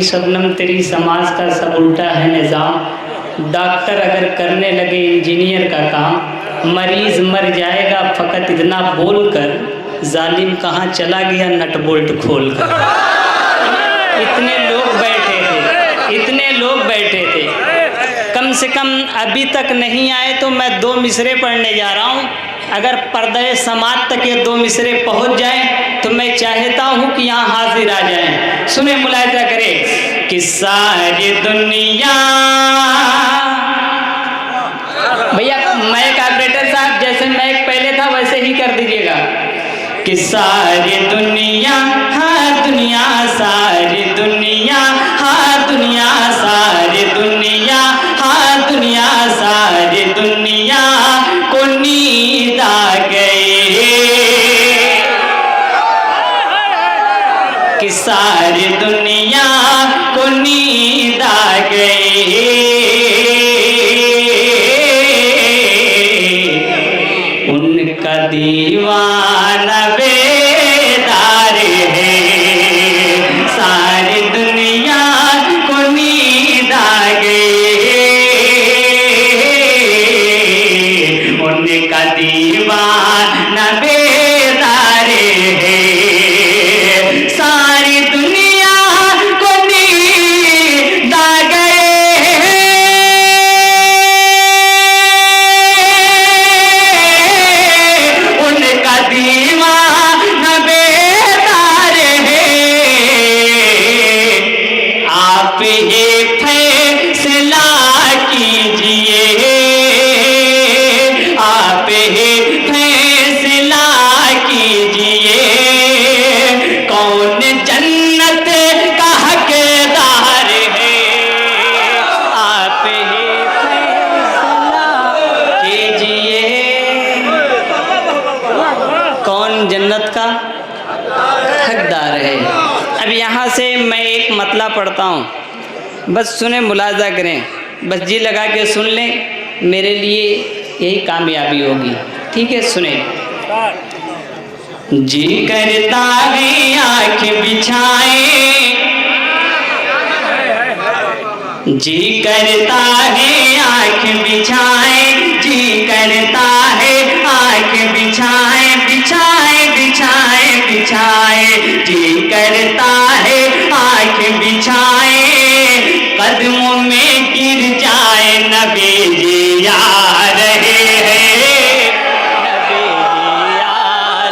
बोली शबनम तेरी समाज का सब उल्टा है निज़ाम। डॉक्टर अगर करने लगे इंजीनियर का काम, मरीज मर जाएगा फ़कत इतना बोलकर, जालिम कहाँ चला गया नट बोल्ट खोल कर। इतने लोग बैठे थे, इतने लोग बैठे थे। कम से कम अभी तक नहीं आए तो मैं 2 मिसरे पढ़ने जा रहा हूँ। अगर पर्दे समाज तक ये 2 मिसरे पहुँच जाएं तो मैं चाहता हूँ कि यहाँ हाजिर आ जाएं। सुने, मुलाहिजा करें कि सारी दुनिया, भैया मैक ऑपरेटर साहब जैसे मैक पहले था वैसे ही कर दीजिएगा कि सारी दुनिया हाँ दुनिया, सारी दुनिया हाँ दुनिया, सारी दुनिया हाँ दुनिया, सारी दुनिया को नींद आ गई कि सारी दुनिया को नींद आ गई। उनका दीवाना बेदार है, सारी दुनिया को नींद आ गई। उनका दीवाना बेदार है, सारी दुनिया को नींद आ गई। उनका दीवाना बेदार है, आप ये फैसला कीजिए, आप ये फैसला कीजिए, कौन जन्नत का हकदार है। आप ये फैसला कीजिए, कौन जन्नत का हकदार है। अब यहाँ से मैं एक मतला पढ़ता हूँ, बस सुने, मुलाजा करें, बस जी लगा के सुन लें, मेरे लिए यही कामयाबी होगी। ठीक है, सुने। जी करता है आँख बिछाए, जी करता है आँख बिछाए, जी करता है आँख बिछाए, बिछाए बिछाए बिछाए, जी करता है आँख बिछाए, कदमों में गिर जाए नबी जी आ रहे हैं, नबी जी आ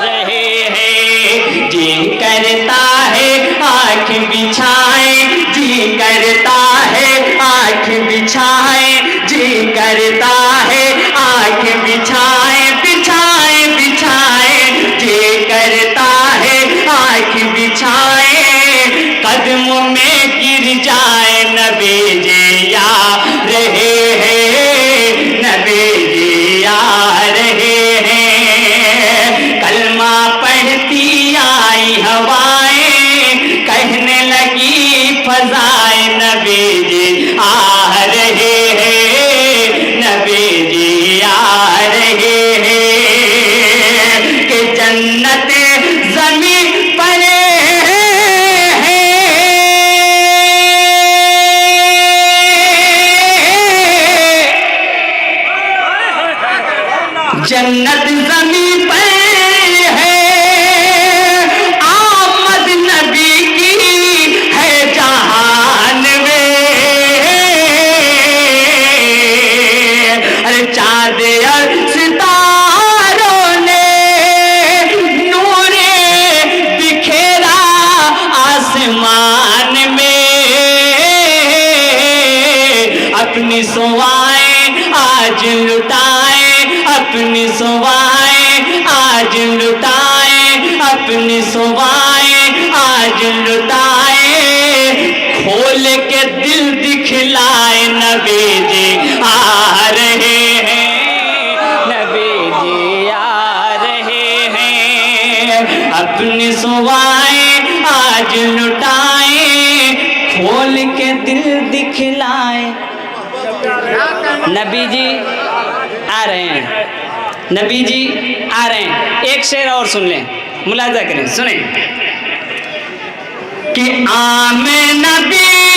रहे हैं। जी करता है आँख बिछाए, जी करता है आँख बिछाए, जी करता है आँख बिछाए, बिछाए बिछाए, जी करता है आँख बिछाए, कदमों में गिर जाए नबी जी आ रहे हैं, नबी जी आ रहे हैं। कलमा पढ़ती आई हवाएं, कहने लगी फजाए, नबी जी आ रहे हैं, नबी जी आ रहे हैं। कि जन्नत ज़मीं पर है, जन्नत ज़मीं पर है, आमद नबी की है जहान में। अरे चाँद और सितारों ने नूरे बिखेरा आसमान में, अपनी सुवाएं आज लुटाए, अपनी सुवाएं आज लुटाए, अपनी सुवाएं आज लुटाए, खोल के दिल दिखलाए, नबी जी आ रहे हैं, नबी जी आ रहे हैं। अपनी सुवाएं आज लुटाए, खोल के दिल दिखलाए, नबी जी आ रहे हैं, नबी जी आ रहे हैं। एक शेर और सुन लें, मुलाजा करें, सुने कि आम नबी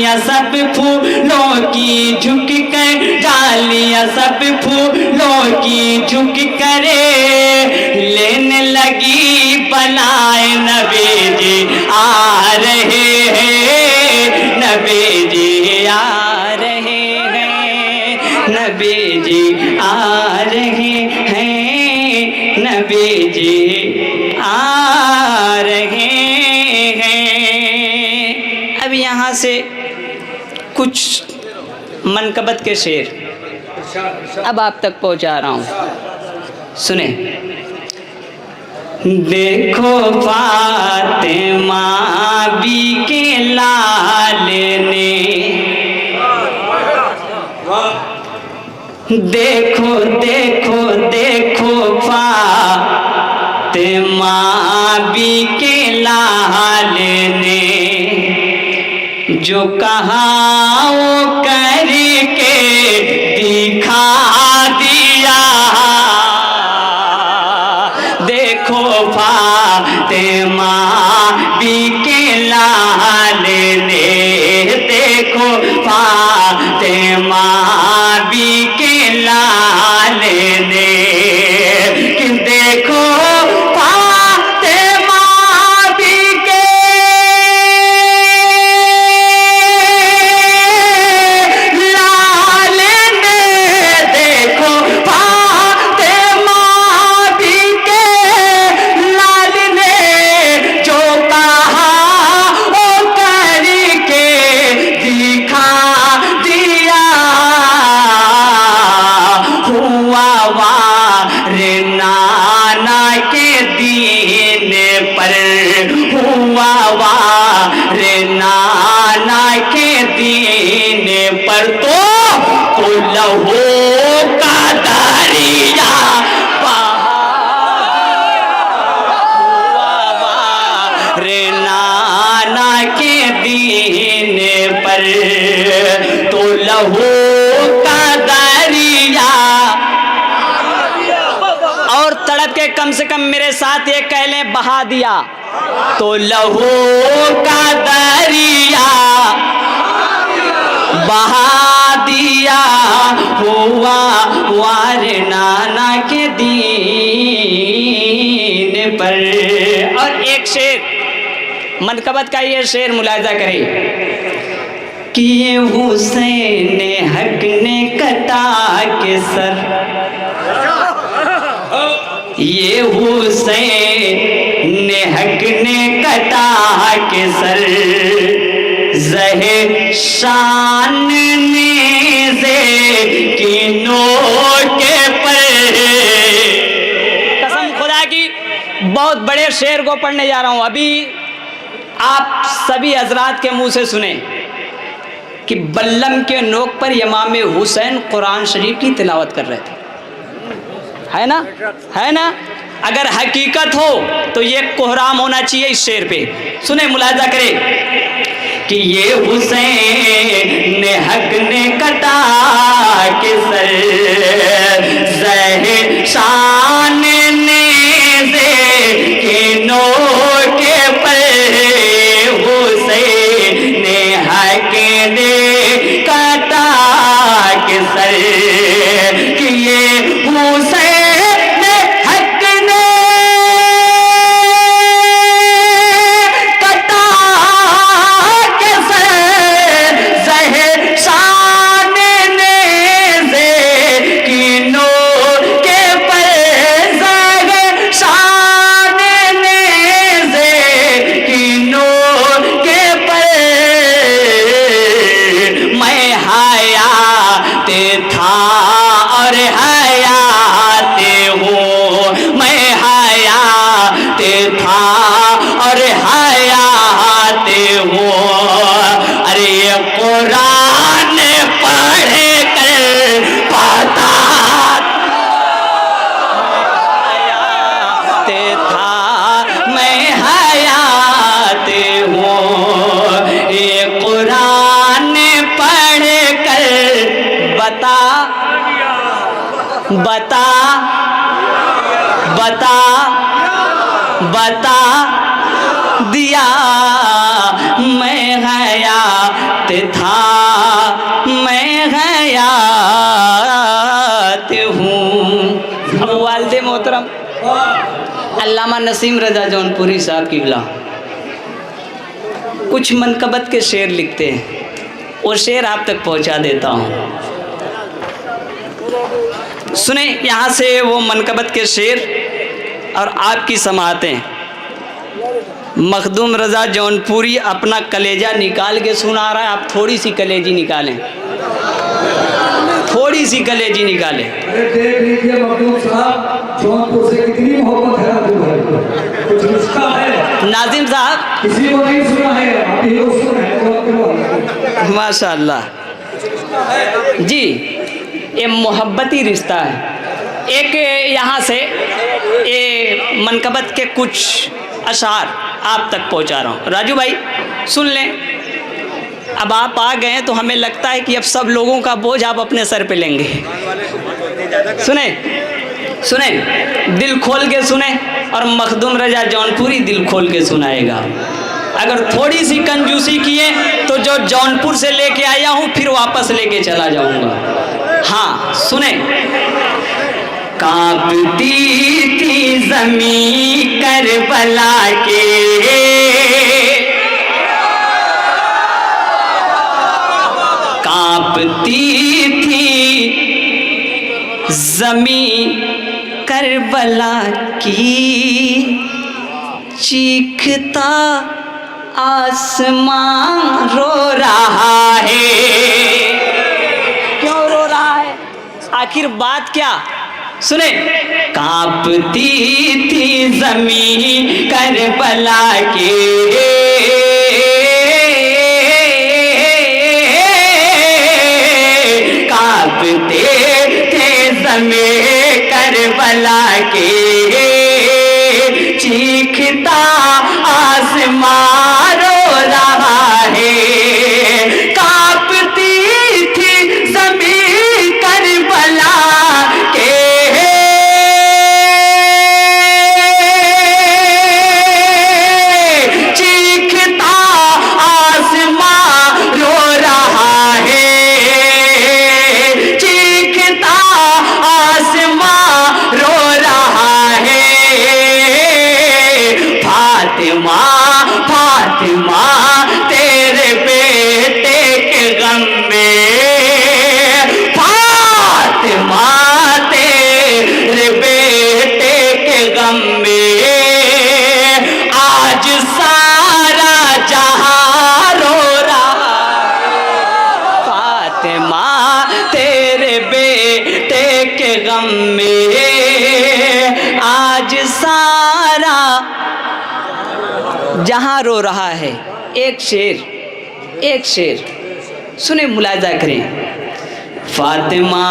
डालियां सब फूलों की झुक कर, डालियां सब फूलों की झुक करे लेने लगी बनाए नबी जी आ रहे हैं, नबी जी आ रहे हैं, नबी जी आ रहे हैं, नबी जी आ रहे हैं। अब यहाँ से कुछ मनकबत के शेर अब आप तक पहुँचा रहा हूँ, सुने। देखो फातिमा बी के लाल ने, देखो देखो देखो फातिमा बी के लाल ने जो कहा वो करके दिखा दिया। देखो फातिमा बी के लाल ने, देखो फातिमा बी के लाल ने, कि देखो फातिमा बी के लाल ने, देखो फातिमा बी के लाल ने जो कहा वो करके दिखा दिया। हुआ वार नाना के दीन पर, हुआ वार नाना के दीन पर तो लहू का दरिया रे नाना के दीन पर तो लहू का दरिया। और तड़प के कम से कम मेरे साथ ये कह लें बहा दिया, तो लहू का दरिया बहा दिया। हुआ वार नाना के दीन पर। और एक शेर मनकबत का ये शेर मुलाहिजा करें कि ये हुसैन हक ने कटा के सर, ये हुसैन हक ने कटा के सर, जहे शान ने से के पर। कसम खुदा की बहुत बड़े शेर को पढ़ने जा रहा हूं। अभी आप सभी हजरात के मुंह से सुने कि बल्लम के नोक पर इमाम हुसैन कुरान शरीफ की तिलावत कर रहे थे, है ना, है ना। अगर हकीकत हो तो ये कोहराम होना चाहिए इस शेर पे। सुने, मुलाहिजा करें कि ये हुसैन हक ने कटा के सर, ज़हे शान ने से के नोके पर, हुसैन हक ने कटा के सर, कि ये हुसैन दिया मैं हयात था, मैं हयात हूँ। अब वालिद मोहतरम अल्लामा नसीम रज़ा जौनपुरी साहब किबला कुछ मनकबत के शेर लिखते हैं, वो शेर आप तक पहुंचा देता हूँ। सुने यहाँ से वो मनकबत के शेर और आपकी समातें। मखदूम रज़ा जौनपुरी अपना कलेजा निकाल के सुना रहा है, आप थोड़ी सी कलेजी निकालें, थोड़ी सी कलेजी निकालें। देख लीजिए मखदूम साहब, जौनपुर से कितनी मोहब्बत है आपको भाई, कुछ नुस्खा है? नाजिम साहब किसी को नहीं सुना है, अभी वो सुना है तो माशाअल्लाह जी, ये मोहब्बती रिश्ता है। एक यहाँ से ये मनकबत के कुछ अशार आप तक पहुँचा रहा हूँ। राजू भाई सुन लें। अब आप आ गए तो हमें लगता है कि अब सब लोगों का बोझ आप अपने सर पे लेंगे। सुने सुने, दिल खोल के सुने, और मखदूम रज़ा जौनपुरी दिल खोल के सुनाएगा। अगर थोड़ी सी कंजूसी किए तो जो जौनपुर से लेके आया हूँ फिर वापस लेके चला जाऊँगा। हाँ सुने। कांपती थी ज़मीं करबला के, कांपती थी ज़मीं करबला की, चीखता आसमां रो रहा है। क्यों रो रहा है? आखिर बात क्या? सुने। कांपती थी ज़मीं करबला के, कांपते थे ज़मीं करबला के, चीखता आसमां रो रहा है। कांपती थी ज़मीं करबला के, चीखता आसमां रो रहा है, चीखता आसमां रो रहा है। फातिमा फातिमा तेरे बेटे के गम में, फातिमा तेरे बेटे के गम में, आज सारा जहां रो रहा है। फातिमा तेरे बेटे के गम में, आज सारा जहां रो रहा है। एक शेर, एक शेर सुने, मुलाजा करें। फातिमा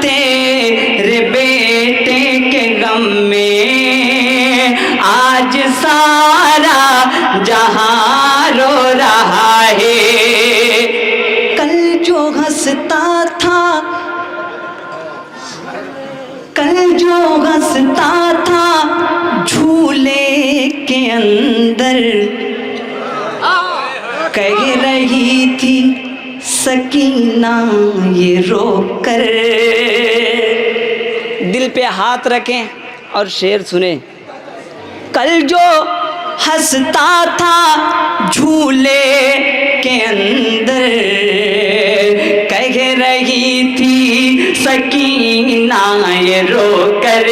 तेरे बेटे के गम में, आज सारा जहां रो रहा है। कल जो हंसता था, कल जो हंसता था झूले के अंदर, कह रही थी सकीना ये रोकर। दिल पे हाथ रखें और शेर सुने। कल जो हंसता था झूले के अंदर, कह रही थी सकीना ये रोकर।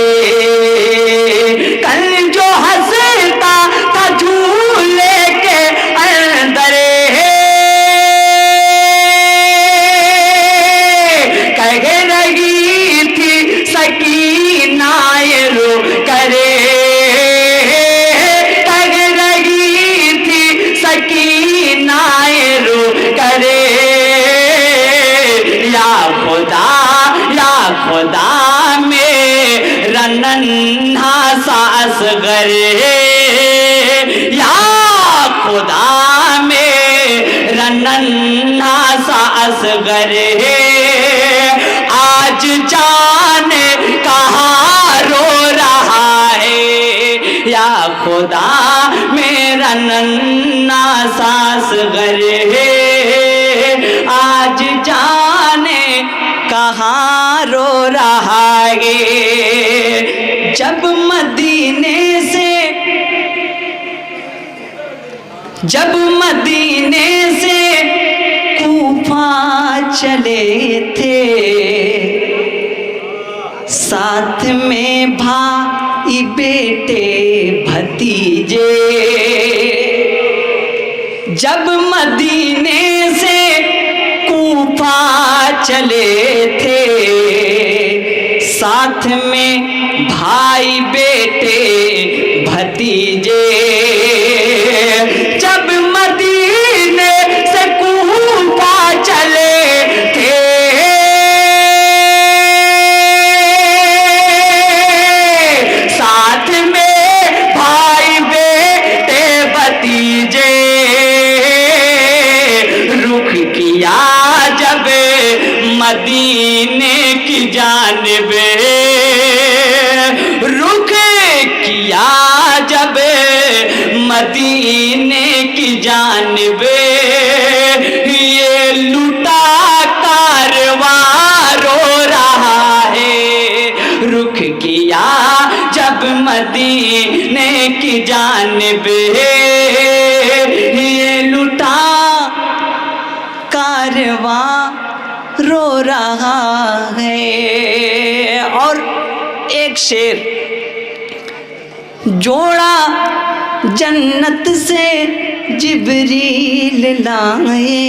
कल जो हंसता था झूले के अंदर, कह रही थी सकीना ये रोकर, कह रही थी सकीना ये रोकर। या खुदा खुदा मेरा नन्हा सा असगर, या खुदा मेरा नन्हा सा असगर, आज जाने कहाँ रो रहा है। या खुदा मेरा नन्ना सास घर है, आज जाने कहाँ रो रहा है। जब मदीने से कूफा चले थे, साथ में भाई बेटे भतीजे। जब मदीने से कूफा चले थे, साथ में भाई बेटे भतीजे। जब मदीने से कूफा चले थे, साथ में भाई बेटे भतीजे। रुख किया जब मदीने की जानिब, रुख किया जब मदीने की जानिब, ये लुटा कारवां रो रहा है। रुख किया जब मदीने की जानिब, ये लुटा कारवां रो रहा है। और एक शेर, जोड़ा जन्नत से जिब्रील लाए।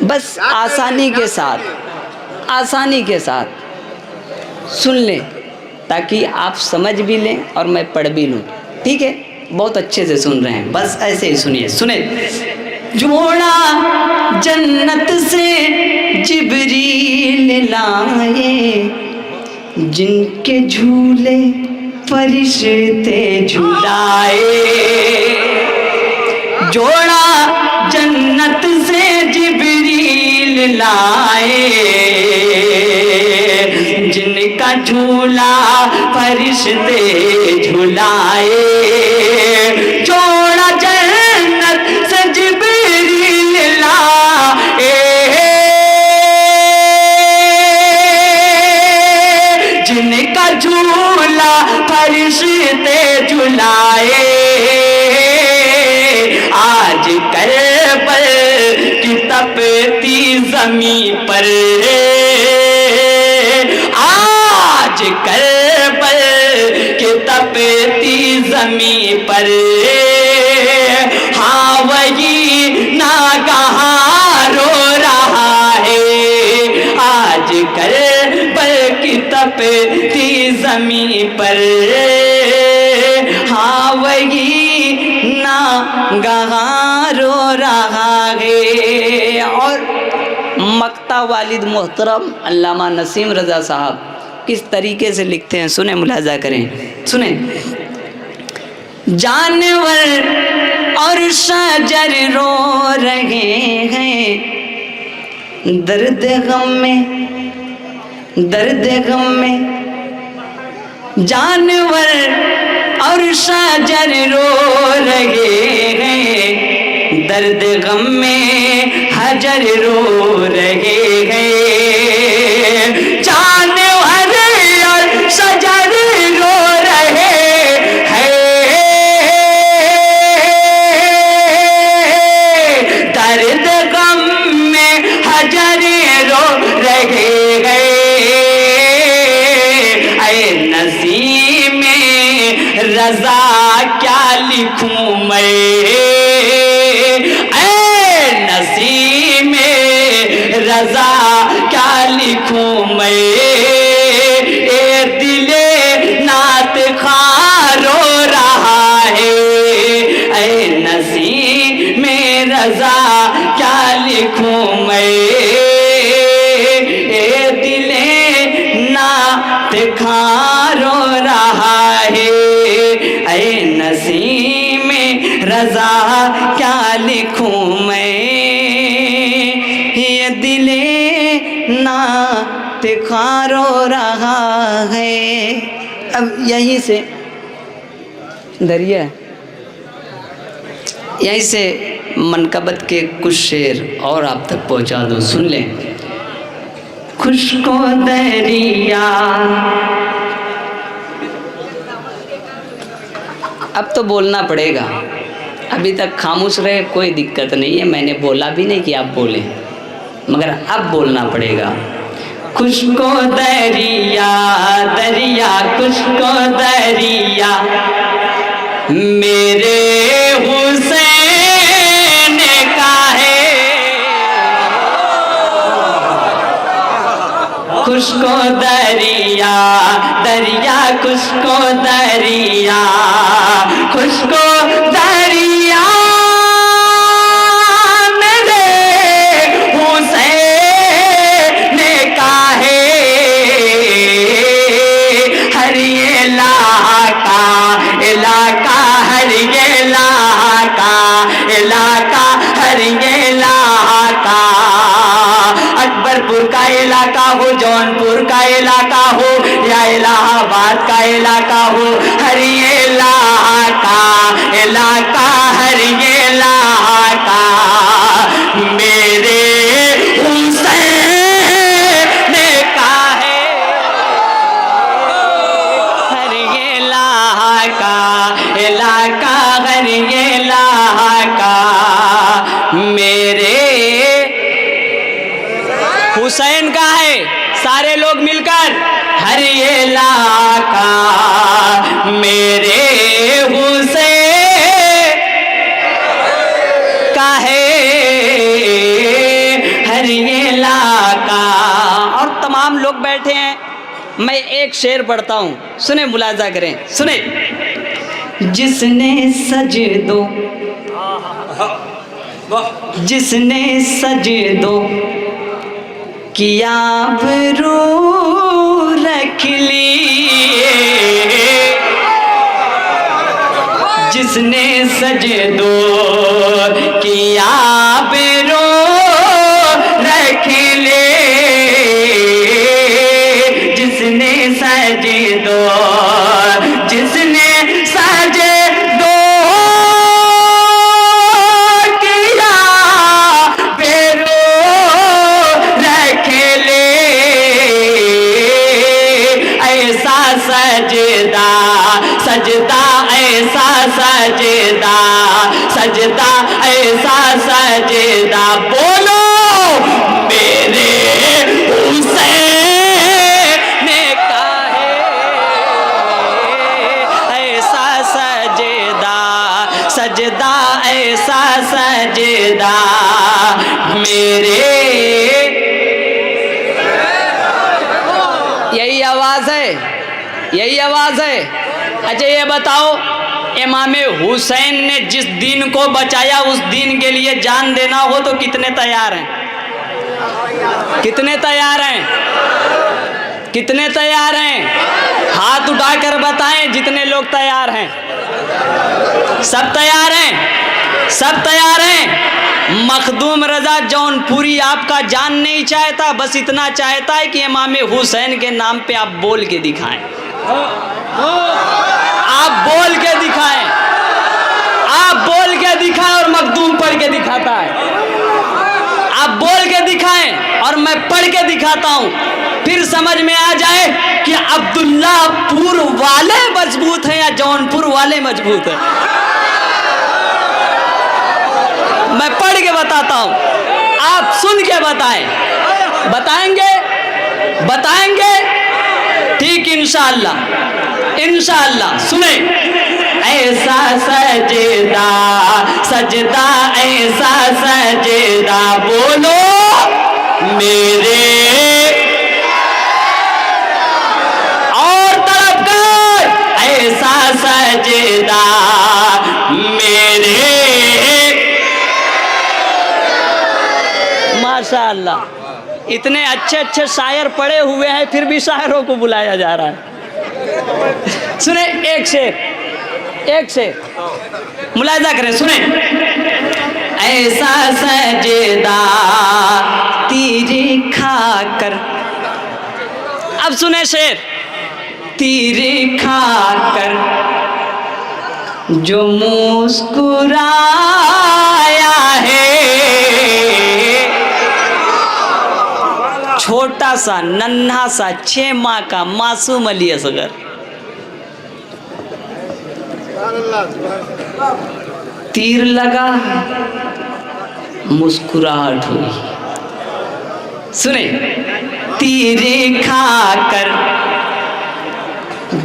बस आसानी के साथ सुन लें, ताकि आप समझ भी लें और मैं पढ़ भी लूँ। ठीक है, बहुत अच्छे से सुन रहे हैं, बस ऐसे ही सुने। जोड़ा जन्नत से जिब्रील लाए, जिनके झूले फरिश्ते झुलाए। जोड़ा जन्नत से जिब्रील लाए, जिनका झूला फरिश्ते झुलाए। जोड़ा जन्नत से जिब्रील लाए, जिनका झूला फरिश्ते झुलाए। आज करबल की तपती ज़मीं पर, आज करबल की तपती ज़मीं पर, हाँ वही नागहां रो रहा है। आज करबल की तपती ज़मीं पर, हाँ वही नागहां रो रहा है। और मक्ता वालिद मोहतरम अल्लामा नसीम रज़ा साहब किस तरीके से लिखते हैं, सुने, मुलाजा करें, सुने। जानवर और शजर रो रहे हैं, दर्द गम में। जानवर और शजर रो रहे हैं, दर्द गम में हजर रो रहे हैं। जानवर और शजर रो रहे हैं, दर्द गम में हजर रो रहे हैं। ऐ नसीम रज़ा क्या लिखूं मैं, नसीम रज़ा क्या लिखूं मैं। ए दिले नात खां रो रहा है, ऐ नसीम रज़ा क्या लिखूं मैं। ए दिले नात खां रो रहा है, ऐ नसीम रज़ा क्या लिखूं मैं। ये दिले नात खां रो रहा है, अब यहीं से दरिया यहीं से मनकबत के कुछ शेर और आप तक पहुंचा दो, सुन लें। खुशको दरिया, अब तो बोलना पड़ेगा, अभी तक खामोश रहे कोई दिक्कत नहीं है, मैंने बोला भी नहीं कि आप बोले, मगर अब बोलना पड़ेगा। खुशको दरिया दरिया खुशको दरिया मेरे हुसैन का है, खुशको दरिया दरिया खुशको दरिया खुशको दरिया मेरे हुसैन का है, हर इलाका हर इलाका हर इलाका, अकबरपुर का इलाका हो, जौनपुर का इलाका हो या इलाहाबाद का इलाका हो, हर इलाका हर इलाका मेरे हुसैन का है, हर इलाका हर इलाका मेरे हुसैन का है। सारे लोग मिलकर हर इलाका मेरे हुसैन का है, हर इलाका। और तमाम लोग बैठे हैं, मैं एक शेर पढ़ता हूँ, सुने, मुलाजा करें, सुने। जिसने सजदो किया बरू रख ली, जिसने सजदो किया बरू रख ले, जिसने सजदो किया बरू रख ले, ऐसा सजदा ऐसा सजदा ऐसा सजदा बोलो मेरे हुसैन का है, ऐसा सजदा ऐसा सजदा मेरे, यही आवाज है, यही आवाज है। अच्छा ये बताओ, इमाम हुसैन ने जिस दीन को बचाया उस दीन के लिए जान देना हो तो कितने तैयार हैं? कितने तैयार हैं? कितने तैयार हैं? हाथ उठाकर बताएं जितने लोग तैयार हैं। सब तैयार हैं? सब तैयार हैं? मखदूम रजा जौनपुरी आपका जान नहीं चाहता, बस इतना चाहता है कि इमाम हुसैन के नाम पे आप बोल के दिखाएं, आप बोल के दिखाएं, आप बोल के दिखाएं और मखदूम पढ़ के दिखाता है। आप बोल के दिखाएं और मैं पढ़ के दिखाता हूं, फिर समझ में आ जाए कि अब्दुल्लापुर वाले मजबूत हैं या जौनपुर वाले मजबूत हैं। मैं पढ़ के बताता हूं, आप सुन के बताएं। बताएंगे? बताएंगे? ठीक, इंशाअल्लाह, इंशाअल्लाह। सुने, ऐसा सजदा ऐसा सजदा बोलो मेरे, और तड़प कर ऐसा सजदा मेरे, माशाअल्लाह। इतने अच्छे अच्छे शायर पढ़े हुए हैं, फिर भी शायरों को बुलाया जा रहा है। सुने एक शेर, एक शेर मुलाजा करें, सुने। ऐसा सजदा तीर खाकर, अब सुने शेर, तीर खाकर जो मुस्कुराया है, छोटा सा नन्हा सा 6 माह का मासूम अली असगर, तीर लगा, मुस्कुराहट हुई। सुने, तीर खाकर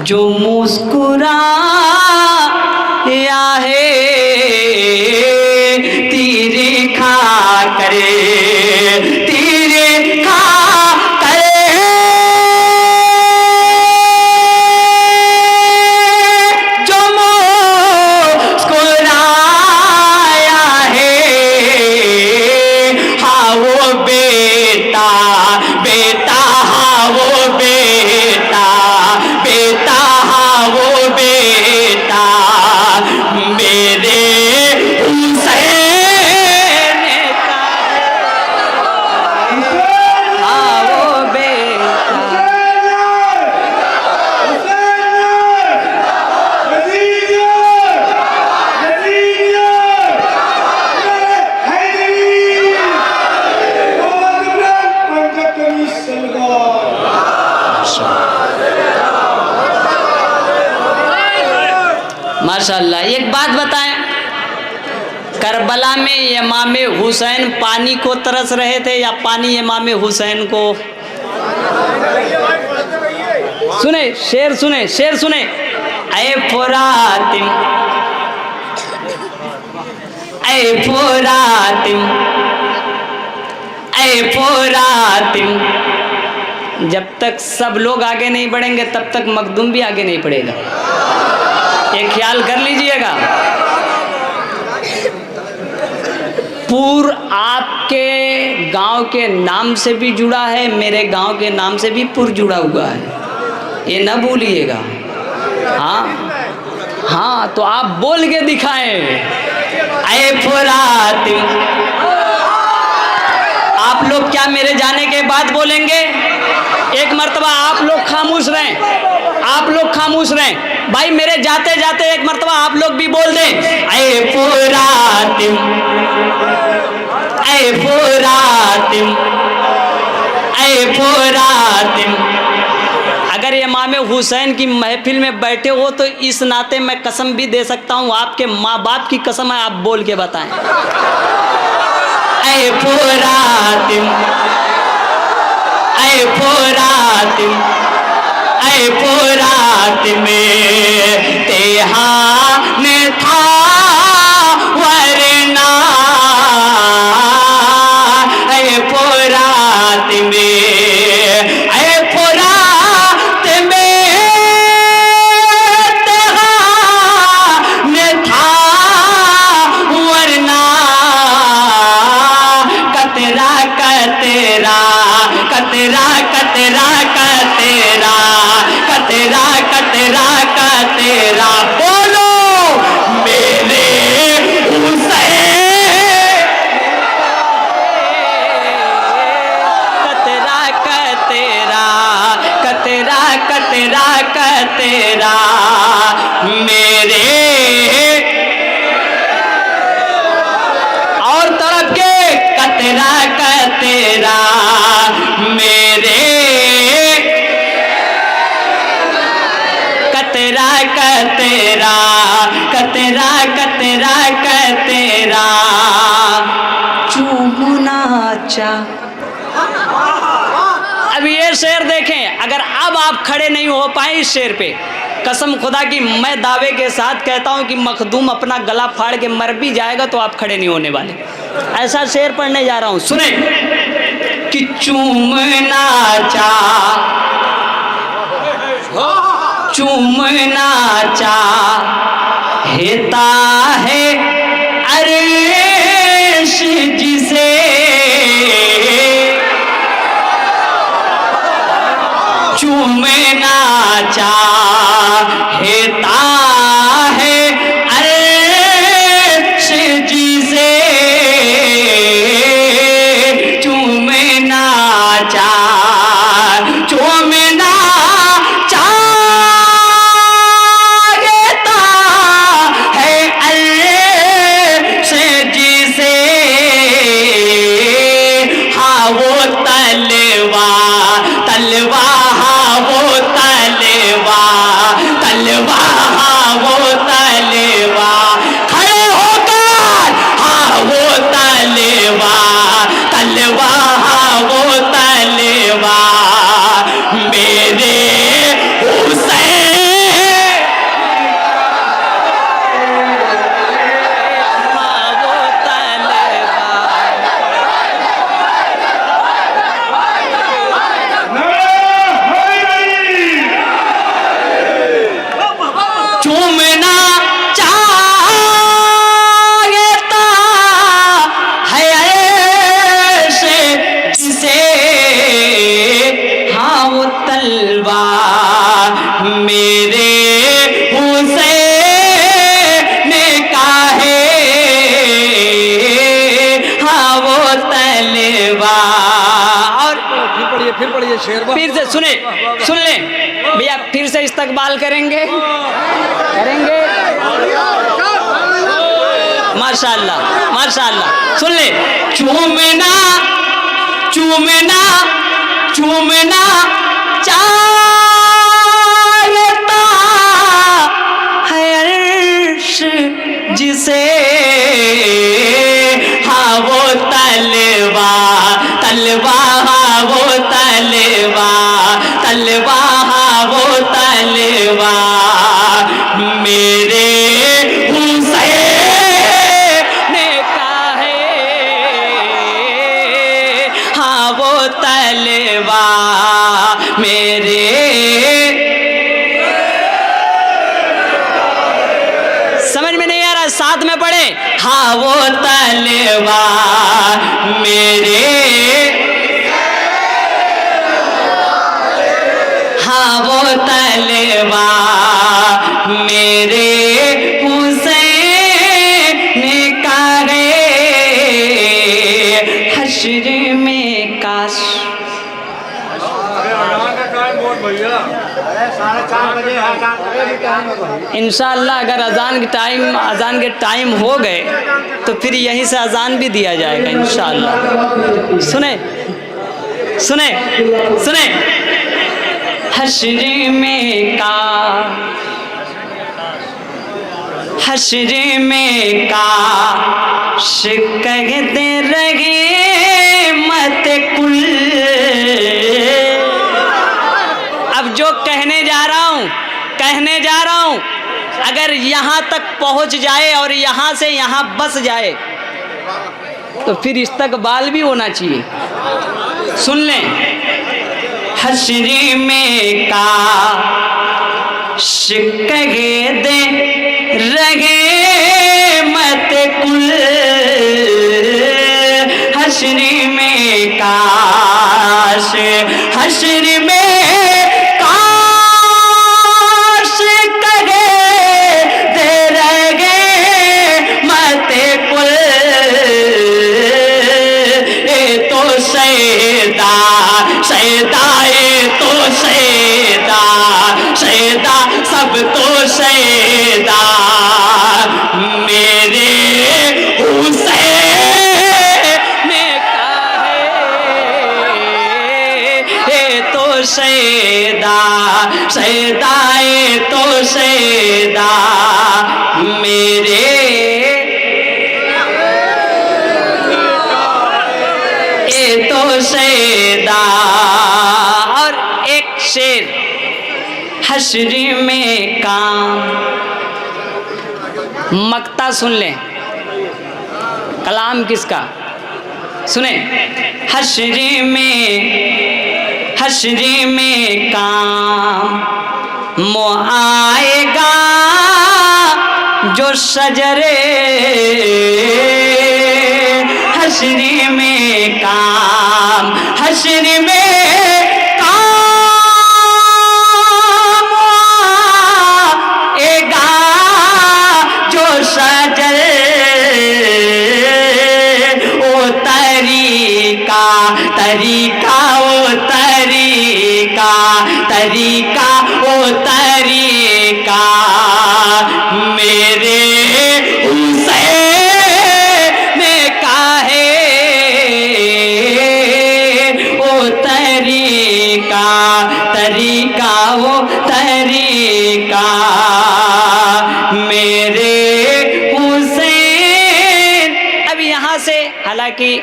जो मुस्कुराया है, तीर खाकर, तीर खाकर जो मुस्कुराया है, हाँ वो बेटा, बेटा हाँ वो बेटा, बेटा हाँ वो बेटा मेरे हुसैन का, हाँ वो बेटा। माशाअल्लाह। एक बात बताएं, करबला में इमाम हुसैन पानी को तरस रहे थे या पानी इमाम हुसैन को? सुने शेर, सुने शेर, सुने। ऐ फुरातिम, ऐ फुरातिम, ऐ फुरातिम, जब तक सब लोग आगे नहीं बढ़ेंगे तब तक मखदूम भी आगे नहीं बढ़ेगा। ये ख्याल कर लीजिएगा। पूर आपके गांव के नाम से भी जुड़ा है, मेरे गांव के नाम से भी पूर जुड़ा हुआ है, ये न भूलिएगा। हाँ हाँ, तो आप बोल के दिखाएं, ऐ फुरातिम। आप लोग क्या मेरे जाने के बाद बोलेंगे? एक मर्तबा आप लोग खामोश रहें, आप लोग खामोश रहें भाई। मेरे जाते जाते एक मर्तबा आप लोग भी बोल दें, ऐ फुरातिम, ऐ फुरातिम, ऐ फुरातिम। अगर इमाम हुसैन की महफिल में बैठे हो तो इस नाते मैं कसम भी दे सकता हूँ, आपके माँ बाप की कसम है, आप बोल के बताएं, ऐ फुरातिम, ऐ फुरातिम, ऐ फुरातिम तेहान था वरना, ऐ फुरातिम, ऐ फुरातिम तेहान था वरना, कतरा कतरा, कतरा कतरा कतरा, कतरा कतरा कतरा, बोलो मेरे हुसैन, कतरा कतरा, कतरा कतरा कतरा मेरे, और तरफ के कतरा कतरा मेरे, कतरा कतरा, कतरा कतरा कतरा चूमना चा। अब ये शेर देखें, अगर अब आप खड़े नहीं हो पाए इस शेर पे, कसम खुदा की मैं दावे के साथ कहता हूं कि मखदूम अपना गला फाड़ के मर भी जाएगा तो आप खड़े नहीं होने वाले। ऐसा शेर पढ़ने जा रहा हूं, सुने कि चूमना चूमना चाहता है अर्श जिसे, चूमना चाहता है अर्श जिसे, चूमना चूमना चाहता वो तलवा, खड़े होकर हाँ वो तलवा, तलवा हाँ वो तलवा मेरे फिर से सुने, सुन लें भैया, फिर से इस्तकबाल करेंगे, करेंगे। माशाअल्लाह माशाअल्लाह, सुन ले। चूमना चूमना चूमना चाहता है अर्श जिसे, हाँ वो तलवा, तलवा हाँ वो तलवा, तलवा हाँ वो तलवा मेरे हुसैन का है, हाँ वो तलवा मेरे। समझ में नहीं आ रहा, साथ में पढ़े। हाँ वो तलवा मेरे, हाँ वो तलवा मेरे हुसैन का है, हश्र में काश। इंशाअल्लाह अगर अजान के टाइम हो गए तो फिर यहीं से अजान भी दिया जाएगा इंशाअल्लाह। सुने सुने सुने। हश्र में काश कहते रहे मत कुल। अब जो कहने जा रहा हूँ अगर यहाँ तक पहुँच जाए और यहाँ से यहाँ बस जाए तो फिर इस्तकबाल भी होना चाहिए। सुन लें। हश्र में काश कहते रहे मत कुल। हश्र में काश, हश्र में काश कहते रहे मत कुल। ये तो सैदा सैदा, ये तो सैदा सैदा, सब तो सैदा मेरे हुसैन का है। ये तो सैदा सैदा, ये तो सैदा मेरे। ये तो सैदा। और एक शेर। हश्र में काम, मक्ता सुन लें, कलाम किसका सुने। हश्र में काम मो आएगा जो शजरे। हश्र में काम, हश्र में तरीका ओ तरीका, तरीका ओ तरीका मेरे हुसैन का है। ओ तरीका, तरीका ओ तरीका गया कि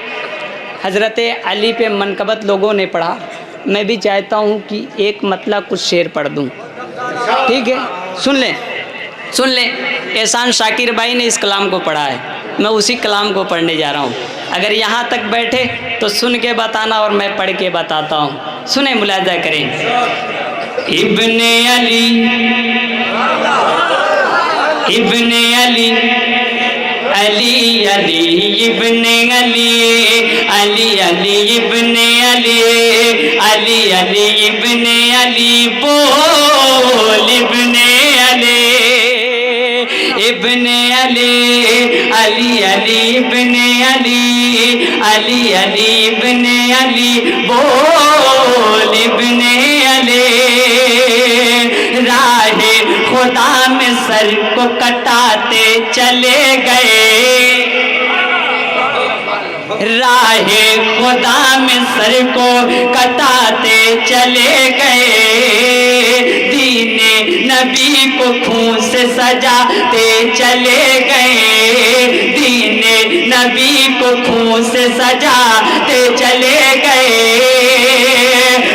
हज़रत अली पे मनकबत लोगों ने पढ़ा, मैं भी चाहता हूँ कि एक मतलब कुछ शेर पढ़ दूँ। ठीक है, सुन ले। एहसान शाकिर भाई ने इस कलाम को पढ़ा है, मैं उसी कलाम को पढ़ने जा रहा हूँ। अगर यहाँ तक बैठे तो सुन के बताना और मैं पढ़ के बताता हूँ। सुने, मुलाजा करें। इब्ने अली इब्ने अली अली अली इब्ने अली अली अली इब्ने अली अली अली इब्ने अली बोल इब्ने अली इब्ने अली अली अली इब्ने अली अली अली इब्ने अली बोल इब्ने अली। राहे खुदा में सर को कटाते चले गए, राहे खुदा में सर को कटाते चले गए, दीने नबी को खून से सजाते चले गए, दीने नबी को खून से सजाते चले गए।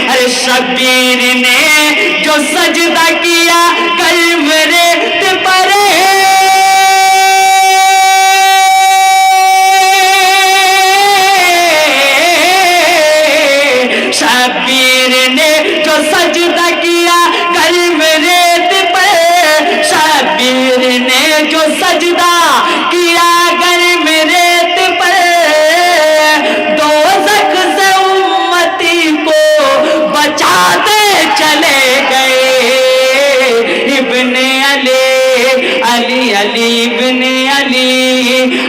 अरे शब्बीर ने जो सजदा किया कल्ब रेत पर, शब्बीर ने जो सजदा किया कल्ब रेत पर, शब्बीर ने जो सजदा किया कल्ब रेत पर, दोज़ख से उम्मती को बचाते चले गए। इब्ने अली अली अली इब्ने अली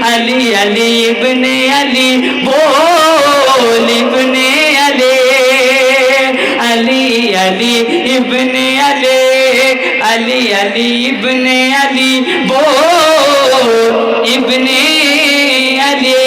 अली अली इब्ने अली बोल इब्ने अली अली अली इब्ने अली अली अली इब्ने अली बोल इब्ने अली।